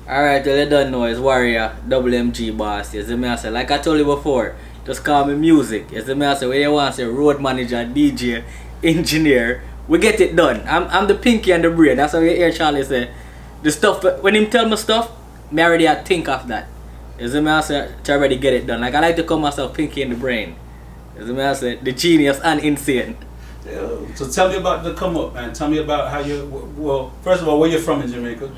Alright, well, you don't know, it's Warior WMG boss. You see me I say, like I told you before, just call me music. You see me I say, when you want to say road manager, DJ, engineer, we get it done. I'm the pinky and the brain. That's how you hear Charlie say. The stuff, when him tell me stuff, me already I think of that. You see me I say, to already get it done. Like I like to call myself pinky in the brain. You see me I say, the genius and insane. So tell me about the come up, man. Tell me about how you, well, first of all, where you from in Jamaica?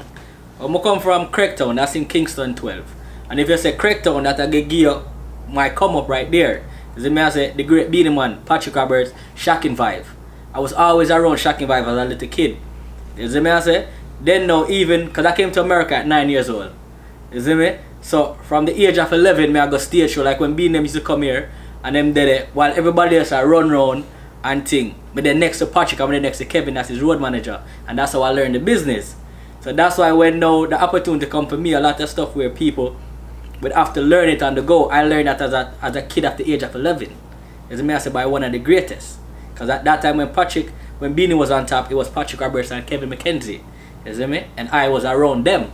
I come from Craigtown, that's in Kingston 12. And if you say Craigtown, that I give you my come up right there. You see me I say, the great Beanie Man, Patrick Roberts, Shocking Vibe. I was always around Shocking Vibe as a little kid. You see me I say? Then now even, because I came to America at 9 years old. You see me? So from the age of 11, I go stage show, like when Beanie them used to come here, and them did it, while everybody else are run round and thing. But then next to Patrick, I'm then next to Kevin, that's his road manager. And that's how I learned the business. So that's why when now the opportunity come for me, a lot of stuff where people would have to learn it on the go. I learned that as a kid at the age of 11. As me I said, by one of the greatest. Because at that time when Beanie was on top, it was Patrick Roberts and Kevin McKenzie. You see me? And I was around them.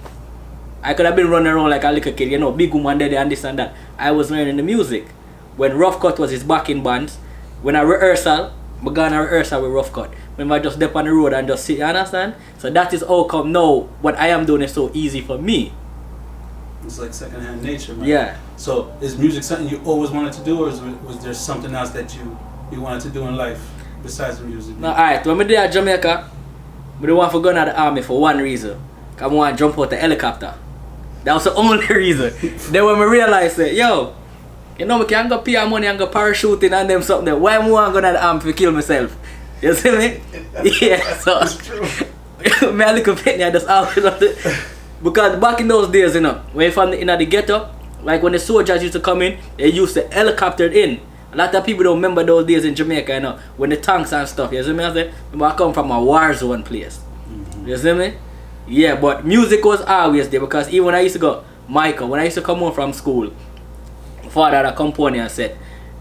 I could have been running around like a little kid, you know, big woman daddy and this and that. I was learning the music. When Rough Cut was his backing bands, when I rehearsal, I go on a rehearsal with Rough Cut. When I just step on the road and just sit, you understand? So that is how come now what I am doing is so easy for me. It's like secondhand nature, man. Yeah. So is music something you always wanted to do, or was there something else that you wanted to do in life besides the music? No, alright, when I did at Jamaica, I didn't want to go in the army for one reason. Because I want to jump out the helicopter. That was the only reason. Then when I realized that, yo, you know, I can go pay money and go parachuting and them something. Why am I going to the army to kill myself? You see me? Yeah, so That's true. me a little bit, I just always have to, because back in those days, you know, when you from the ghetto, like when the soldiers used to come in, they used to helicopter in. A lot of people don't remember those days in Jamaica, you know, when the tanks and stuff. You see me? I say, I come from a war zone place. You see me? Yeah, but music was always there because even when I used to go, Michael, when I used to come home from school, father had a company and said,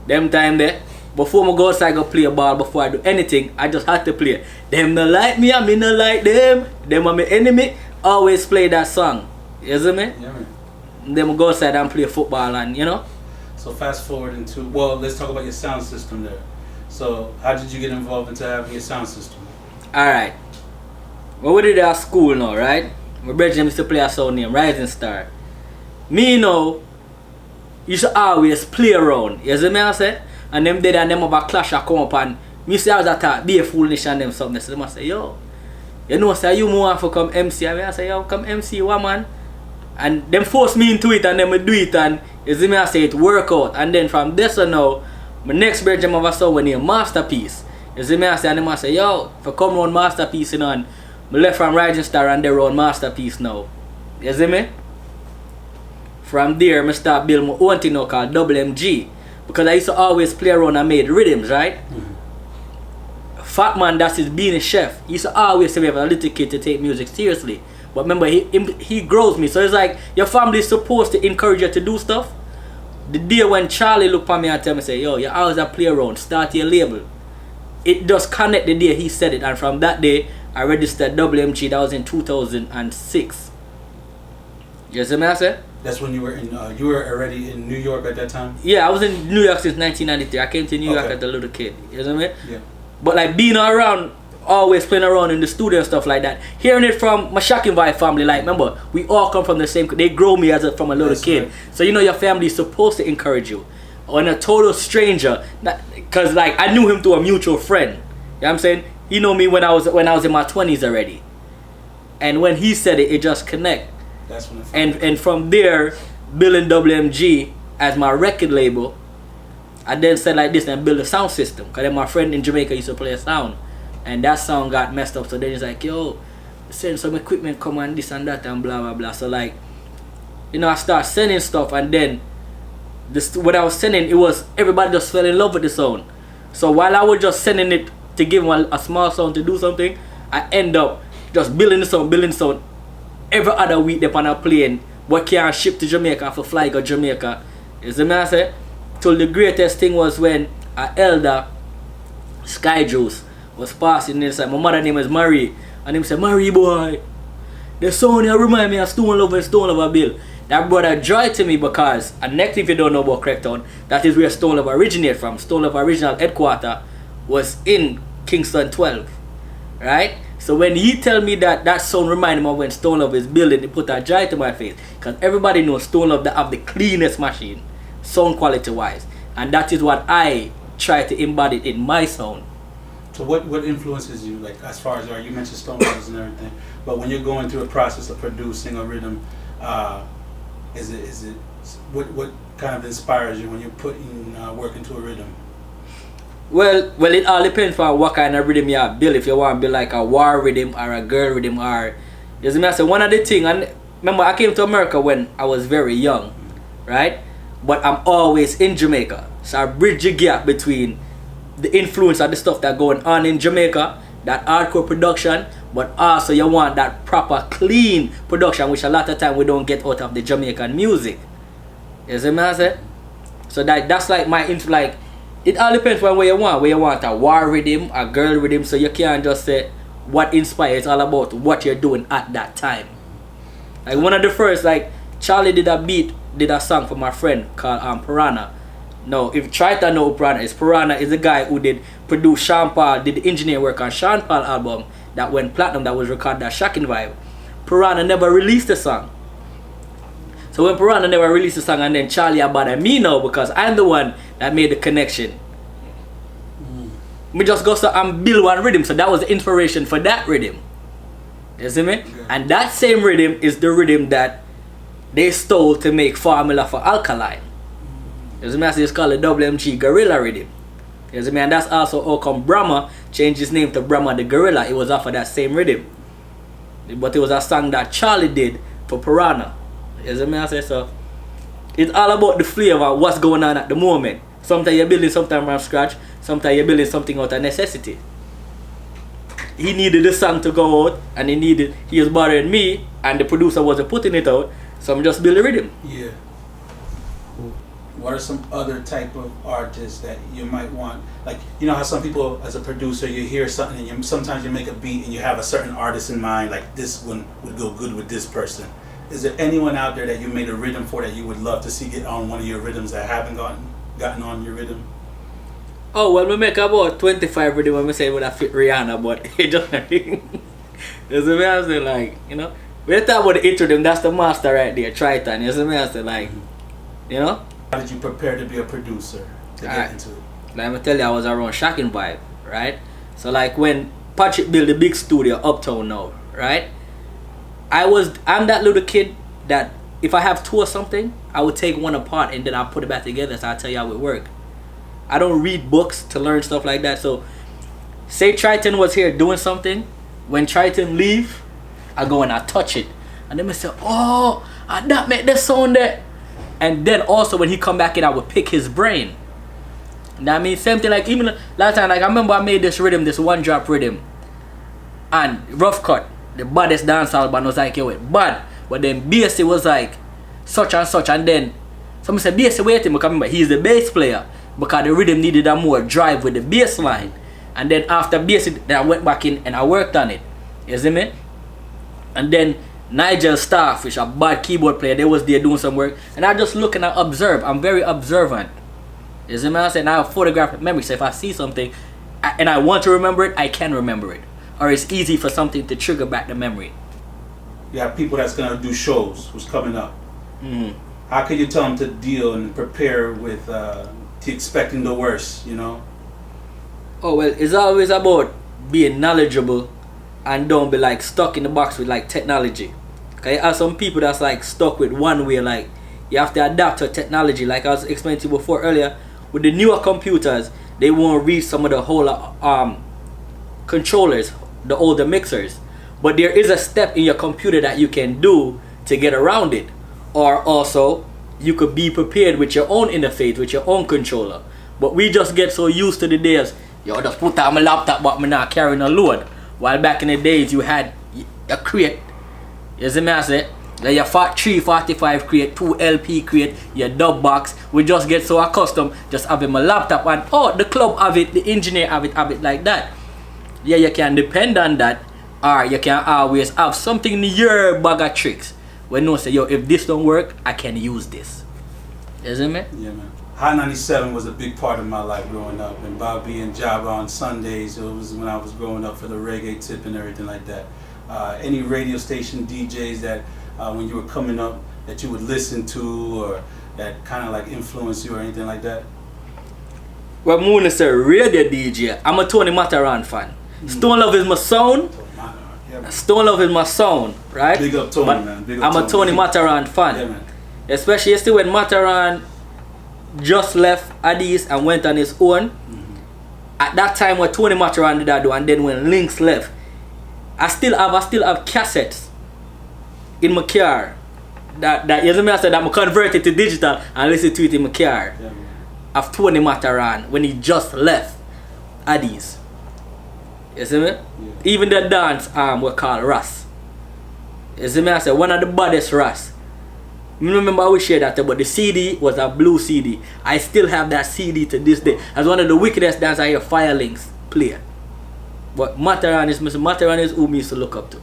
them time there, before I go outside go play a ball, before I do anything, I just had to play. Them no like me, I me no like them. Them are my enemy. Always play that song. You see me? Yeah, man. Then I go outside and play football and, you know. So fast forward into, well, let's talk about your sound system there. So how did you get involved into having your sound system? Alright. When we did at school now, right? My brother used to play a sound name, Rising Star. Me, you know, used to always play around. You see me I say? And them did and them have a clash a come up and me say I was at be a foolish and them something. So them I say, yo, you know, say you want to come MC. I say, yo, come MC, what man? And them force me into it and then I do it and you see me I say it work out. And then from this on now, my next brother have a song named Masterpiece. You see me I say and them I say, yo, if I come round Masterpiece, you know, and I left from Rising Star and they run Masterpiece now. You see me? From there, I start building my own thing now called WMG. Because I used to always play around and made rhythms, right? Fat Man, that's his being a chef. He used to always say we have a little kid to take music seriously. But remember, he grows me. So it's like, your family is supposed to encourage you to do stuff. The day when Charlie looked at me and tell me, say, yo, you always have to play around, start your label. It just connect the day he said it. And from that day, I registered WMG. That was in 2006. You see me I say? That's when you were in, you were already in New York at that time? Yeah, I was in New York since 1993. I came to New York as a little kid. You know what I mean? Yeah. But like being around, always playing around in the studio and stuff like that. Hearing it from my Shocking Vibe family, like remember, we all come from the same, they grow me from a little kid. Right. So you know your family is supposed to encourage you. When a total stranger, because like I knew him through a mutual friend. You know what I'm saying? He knew me when I was in my 20s already. And when he said it, it just connect. That's when And from there, building WMG as my record label, I then said like this and build a sound system. Because then my friend in Jamaica used to play a sound. And that sound got messed up. So then he's like, yo, send some equipment, come and this and that and blah, blah, blah. So like, you know, I start sending stuff and then what I was sending, it was, everybody just fell in love with the sound. So while I was just sending it to give him a small sound to do something, I end up just building the sound. Every other week they on a plane what can't ship to Jamaica for fly go Jamaica. You see me I say? Till the greatest thing was when an elder Sky Juice was passing inside. My mother name is Marie. And him said, Marie boy, the sound you remind me of Stone Love and Stone Lover Bill. That brought a joy to me because, and next if you don't know about Craigtown, that is where Stone Love originated from. Stone Love original headquarter was in Kingston 12, right? So when he tell me that sound remind him of when Stone Love is building, it put a joy to my face. Because everybody knows Stone Love that have the cleanest machine, sound quality wise. And that is what I try to embody in my sound. So what influences you, like as far as you mentioned Stone Brothers and everything, but when you're going through a process of producing a rhythm, is it what kind of inspires you when you're putting work into a rhythm? Well, it all depends on what kind of rhythm you have built. If you want to build like a war rhythm or a girl rhythm, or just me, I say one of the things. And remember, I came to America when I was very young, right? But I'm always in Jamaica, so I bridge the gap between the influence of the stuff that going on in Jamaica, that hardcore production, but also you want that proper clean production, which a lot of time we don't get out of the Jamaican music. You see me, I say? So that's like my like. It all depends on what you want. Where you want a war rhythm, a girl rhythm, so you can't just say what inspires. It's all about what you're doing at that time. Like one of the first, like Charlie did a song for my friend called Piranha. No, if try to know who Piranha is the guy who did produce Sean Paul, did the engineer work on Sean Paul album that went platinum, that was recorded at Shocking Vibe. Piranha never released the song. So when Piranha never released the song, and then Charlie about me now because I'm the one that made the connection. Me just go so and build one rhythm, so that was the inspiration for that rhythm. You see me? Yeah. And that same rhythm is the rhythm that they stole to make formula for Alkaline. You see me? It's called the WMG Gorilla rhythm. You see me? And that's also how come Brahma changed his name to Brahma the Gorilla. It was off of that same rhythm. But it was a song that Charlie did for Piranha. You see me? I say so. It's all about the flavor, what's going on at the moment. Sometimes you're building something from scratch, sometimes you're building something out of necessity. He needed the song to go out, and he was bothering me, and the producer wasn't putting it out, so I'm just building rhythm. Yeah. What are some other type of artists that you might want? Like, you know how some people, as a producer, you hear something, and sometimes you make a beat, and you have a certain artist in mind, like this one would go good with this person. Is there anyone out there that you made a rhythm for that you would love to see get on one of your rhythms that haven't gotten on your rhythm? Oh, well, we make about 25 rhythm when we say it would have fit Rihanna, but it just you see me, I say, like, you know, we talk about the intro rhythm, that's the master right there, Triton. You see me, I say, like, you know. How did you prepare to be a producer to get into it? Let me tell you, I was around Shocking Vibe, right? So like when Patrick built the big studio uptown now, right? I'm that little kid that if I have two or something, I would take one apart and then I'll put it back together, so I'll tell you how it work. I don't read books to learn stuff like that. So say Triton was here doing something, when Triton leave, I go and I touch it. And then I say, oh, that make the sound there. And then also when he come back in, I would pick his brain. That means same thing, like even last time, like I remember I made this rhythm, this one drop rhythm. And Rough Cut, the baddest dancehall band, was like, yo, it bad. But then bass, it was like such and such. And then someone said, bass, wait him, because remember, he's the bass player. Because the rhythm needed a more drive with the bass line. And then after bass, then I went back in and I worked on it. You see me? And then Nigel Starfish, a bad keyboard player, they was there doing some work. And I just look and I observe. I'm very observant. You see me? I said, I have photographic memory. So if I see something and I want to remember it, I can remember it. Or it's easy for something to trigger back the memory. You have people that's going to do shows who's coming up. How can you tell them to deal and prepare with to expecting the worst, you know? Oh, well, it's always about being knowledgeable and don't be like stuck in the box with like technology. Because you have some people that's like stuck with one way, like you have to adapt to technology. Like I was explaining to you before earlier, with the newer computers, they won't read some of the whole controllers, the older mixers. But there is a step in your computer that you can do to get around it. Or also, you could be prepared with your own interface, with your own controller. But we just get so used to the days, yo, just put on my laptop but I'm not carrying a load. While back in the days you had a crate, you see me I say, your 345 crate, 2 LP crate, your dub box. We just get so accustomed just having my laptop and oh, the club have it, the engineer have it like that. Yeah, you can depend on that, Or you can always have something in your bag of tricks. When you say, yo, if this don't work, I can use this. You see me? Yeah, man. Hot 97 was a big part of my life growing up, and Bobby and Java on Sundays, it was when I was growing up for the reggae tip and everything like that. Any radio station DJs that when you were coming up that you would listen to or that kind of like influenced you or anything like that? Well, I'm gonna say radio DJ. I'm a Tony Mataran fan. Stone Love is my sound. Yeah, man. Stone Love is my sound, right? Big up Tony, But man. Big up I'm a Tony Mataran fan. Yeah, man. Especially yesterday when Mataran just left Addis and went on his own. At that time when Tony Mataran did that do, and then when Lynx left, I still have cassettes in my car that you know me, I said that I'm converted to digital and listen to it in my car. Yeah, man. Of Tony Mataran when he just left Addis. You see me? Yeah. Even the dance were called Ras. You see me? I said one of the baddest Ras. I remember we shared that, but the CD was a blue CD. I still have that CD to this day. As one of the wickedest dance I hear Firelinks play. But Mataran is who me used to look up to.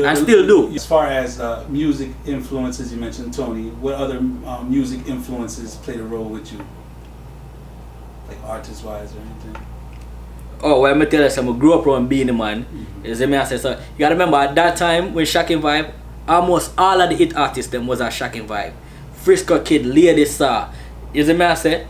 And still do. As far as music influences, you mentioned Tony. What other music influences played a role with you? Like artist-wise or anything? Oh, well, I'm tell you something. I grew up around Beanie Man. You see me? I said, so you gotta remember at that time when Shocking Vibe, almost all of the hit artists them was a Shocking Vibe. Frisco Kid, Lady Saw. You see me? I said,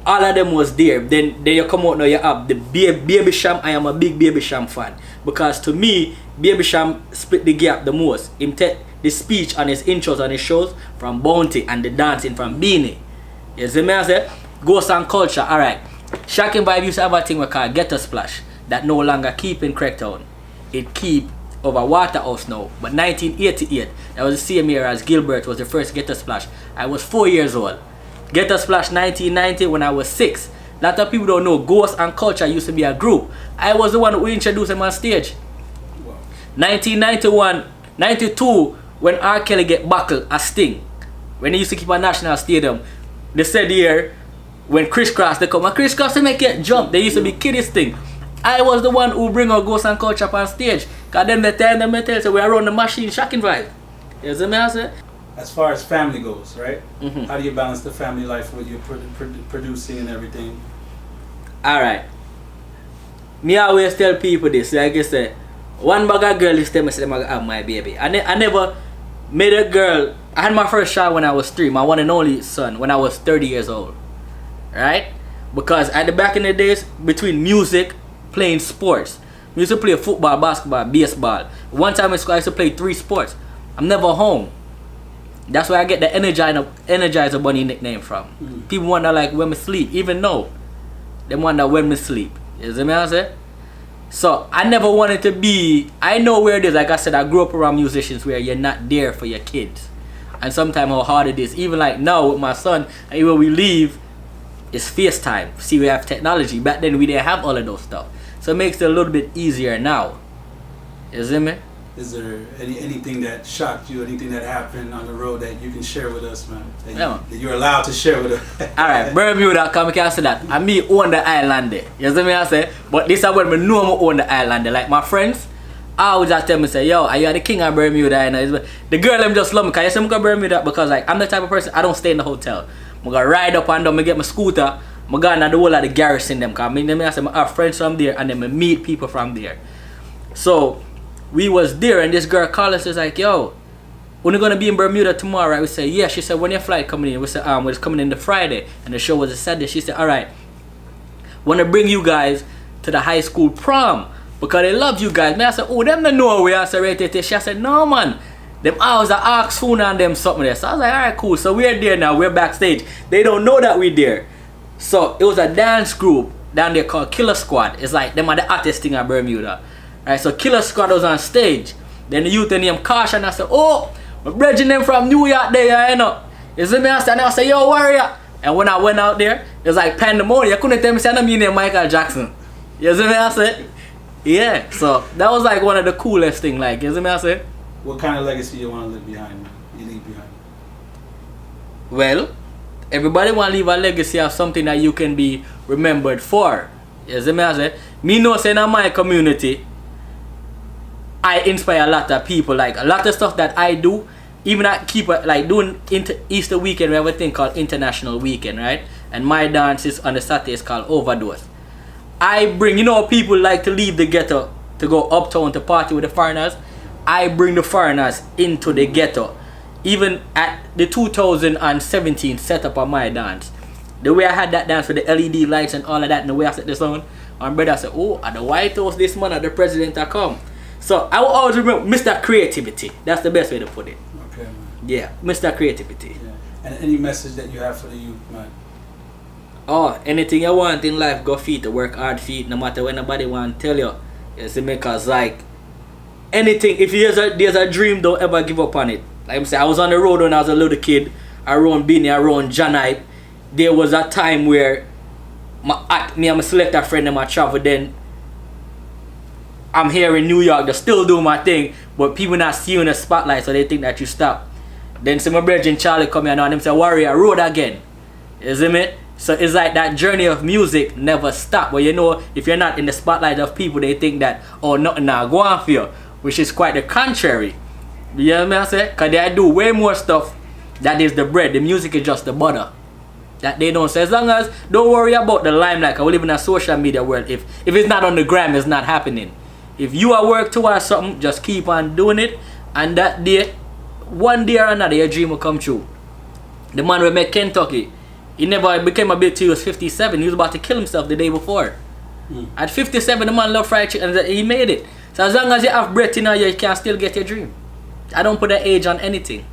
all of them was there. Then you come out now, you have the Baby Sham. I am a big Baby Sham fan. Because to me, Baby Sham split the gap the most. Him take the speech and his intros and his shows from Bounty and the dancing from Beanie. You see me? I said, Ghost and Culture, alright. Shocking Vibe used to have a thing we call Ghetto Splash that no longer keep in Craigtown. It keep over Waterhouse now. But 1988, that was the same year as Gilbert was the first Ghetto Splash. I was 4 years old. Ghetto Splash 1990 when I was 6. A lot of people don't know Ghost and Culture used to be a group. I was the one who introduced them on stage. Wow. 1991, 92 when R. Kelly get buckled a Sting. When he used to keep a National Stadium. They said here when Chris Cross they come and Chris Cross they make it jump. They used to be kiddies thing. I was the one who bring out Ghost and Culture up on stage. Cause them they tell so we are around the machine Shocking Vibe. You see me I say? As far as family goes, right? Mm-hmm. How do you balance the family life with your producing and everything? Alright. Me always tell people this, like I said, one bag of girl is tell me say I have my baby. I never made a girl. I had my first child when I was 3, my one and only son when I was 30 years old. Right? Because at the back in the days, between music, playing sports. We used to play football, basketball, baseball. One time in school I used to play 3 sports. I'm never home. That's where I get the Energizer Bunny nickname from. People wonder like when me sleep, even though they wonder when me sleep. You see me I say? So I never wanted to be, I know where it is, like I said, I grew up around musicians where you're not there for your kids. And sometimes how hard it is, even like now with my son, and when we leave, it's FaceTime. See, we have technology. Back then we didn't have all of those stuff. So it makes it a little bit easier now. You see me? Is there anything that shocked you, anything that happened on the road that you can share with us, man? That you're allowed to share with us? Alright, Bermuda, come can say that. And me own the island there. You see me I say? But this is when me know I own the island there. Like my friends, I always just tell me, say, yo, are you the king of Bermuda? You know? The girl them just love me. Can you say I'm going to Bermuda? Because like I'm the type of person, I don't stay in the hotel. I'm going to ride up and down, I get my scooter. I'm going to the whole of the garrison them. Because I say, I have friends from there and then I meet people from there. So, we was there and this girl called us, is like, yo, when you gonna be in Bermuda tomorrow, right? We said, yeah. She said, when your flight coming in? We said, we're coming in the Friday. And the show was a Saturday. She said, alright, wanna bring you guys to the high school prom because they love you guys. Me I said, oh, them don't know we answer right there. She said, no man. Them hours are ask phone and them something there. So I was like, alright, cool. So we're there now, we're backstage. They don't know that we're there. So it was a dance group down there called Killer Squad. It's like them are the artist thing at Bermuda. Right, so Killer Squad was on stage. Then the youth named Caution. I said, oh, my brethren them from New York there, you know. You see me? I said, yo, Warior. And when I went out there, it was like pandemonium. You couldn't tell me, say, I mean Michael Jackson. You see me? I said, yeah. So that was like one of the coolest things. Like, you see me? I said, what kind of legacy you want to leave behind, man? You leave behind? Well, everybody want to leave a legacy of something that you can be remembered for. You see me? I said, me know say in my community, I inspire a lot of people. Like a lot of stuff that I do, even I keep like doing Easter weekend. We have a thing called International Weekend, right? And my dance is on the Saturday. It's called Overdose. I bring, people like to leave the ghetto to go uptown to party with the foreigners. I bring the foreigners into the ghetto. Even at the 2017 setup of my dance, the way I had that dance with the LED lights and all of that, and the way I set the sound, my brother said, "Oh, at the White House this month, the president I come." So I will always remember Mr. Creativity. That's the best way to put it. Okay, man. Yeah, Mr. Creativity. Yeah. And any message that you have for the youth, man? Oh, anything you want in life, go feet, work hard feet, no matter what nobody want to tell you. You see, because like anything, if there's a dream, don't ever give up on it. Like I'm saying, I was on the road when I was a little kid. I run Beanie, I run Janite. There was a time where me and my selector friend and my travel, then I'm here in New York, they still do my thing, but people not see you in the spotlight, so they think that you stop. Then some of my brother Charlie come here and them say, "Warrior, road again." You see me? So it's like that journey of music never stop. But if you're not in the spotlight of people, they think that, oh, nothing now go on for you, which is quite the contrary. You know what I say? Because they do way more stuff. That is the bread. The music is just the butter. That they don't say. As long as, don't worry about the limelight. We live in a social media world. If it's not on the gram, it's not happening. If you are work towards something, just keep on doing it. And that day, one day or another, your dream will come true. The man who made Kentucky, he never became a big till he was 57. He was about to kill himself the day before. At 57, the man loved fried chicken and he made it. So as long as you have breath in you, you can still get your dream. I don't put an age on anything.